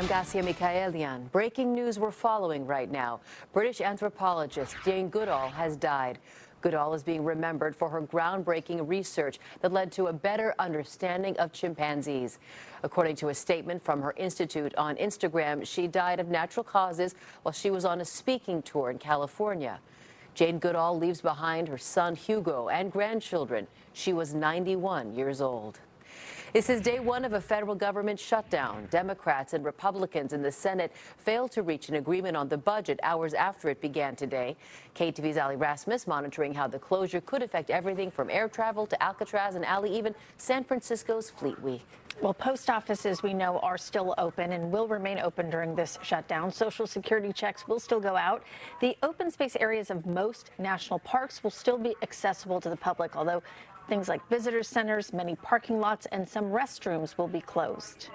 I'm Gassia Mikaelian. Breaking news we're following right now. British anthropologist Jane Goodall has died. Goodall is being remembered for her groundbreaking research that led to a better understanding of chimpanzees. According to a statement from her institute on Instagram, she died of natural causes while she was on a speaking tour in California. Jane Goodall leaves behind her son Hugo and grandchildren. She was 91 years old. This is day one of a federal government shutdown. Democrats and Republicans in the Senate failed to reach an agreement on the budget hours after it began today. KTVU's Ali Rasmus monitoring how the closure could affect everything from air travel to Alcatraz and Ali, even San Francisco's Fleet Week. Well, post offices, we know, are still open and will remain open during this shutdown. Social security checks will still go out. The open space areas of most national parks will still be accessible to the public, although things like visitor centers, many parking lots, and some restrooms will be closed.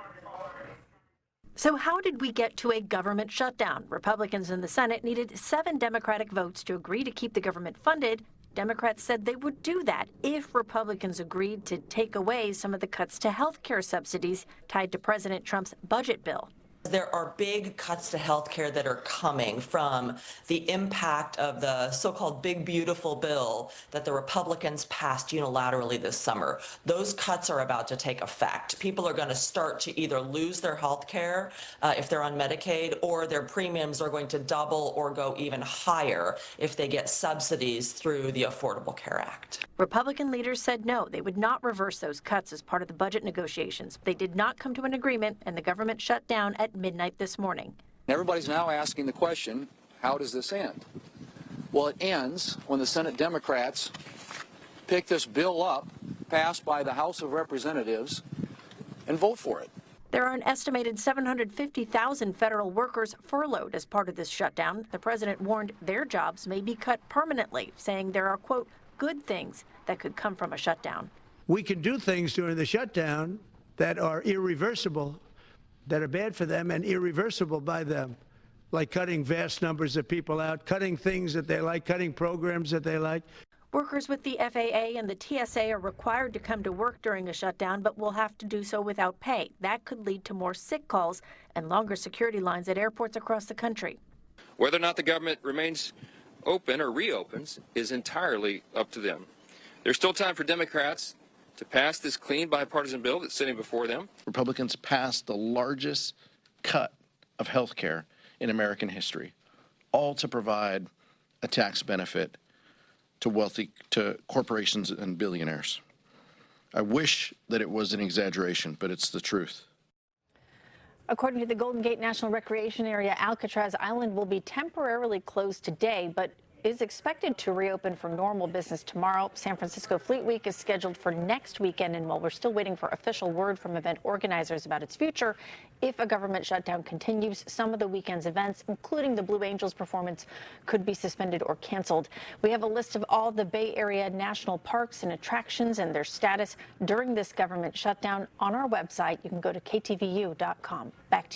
So how did we get to a government shutdown? Republicans in the Senate needed 7 Democratic votes to agree to keep the government funded. Democrats said they would do that if Republicans agreed to take away some of the cuts to health care subsidies tied to President Trump's budget bill. There are big cuts to health care that are coming from the impact of the so-called big beautiful bill that the Republicans passed unilaterally this summer. Those cuts are about to take effect. People are going to start to either lose their health care if they're on Medicaid, or their premiums are going to double or go even higher if they get subsidies through the Affordable Care Act. Republican leaders said no, they would not reverse those cuts as part of the budget negotiations. They did not come to an agreement, and the government shut down at midnight this morning. Everybody's now asking the question, how does this end? Well, it ends when the Senate Democrats pick this bill up, passed by the House of Representatives, and vote for it. There are an estimated 750,000 federal workers furloughed as part of this shutdown. The president warned their jobs may be cut permanently, saying there are, quote, good things that could come from a shutdown. We can do things during the shutdown that are irreversible, that are bad for them and irreversible by them, like cutting vast numbers of people out, cutting things that they like, cutting programs that they like. Workers with the FAA and the TSA are required to come to work during a shutdown, but will have to do so without pay. That could lead to more sick calls and longer security lines at airports across the country. Whether or not the government remains open or reopens is entirely up to them. There's still time for Democrats to pass this clean bipartisan bill that's sitting before them. Republicans passed the largest cut of health care in American history, all to provide a tax benefit to corporations and billionaires. I wish that it was an exaggeration, but it's the truth. According to the Golden Gate National Recreation Area, Alcatraz Island will be temporarily closed today, but is expected to reopen for normal business tomorrow. San Francisco Fleet Week is scheduled for next weekend, and while we're still waiting for official word from event organizers about its future, if a government shutdown continues, some of the weekend's events, including the Blue Angels performance, could be suspended or canceled. We have a list of all the Bay Area national parks and attractions and their status during this government shutdown on our website. You can go to ktvu.com. Back to you.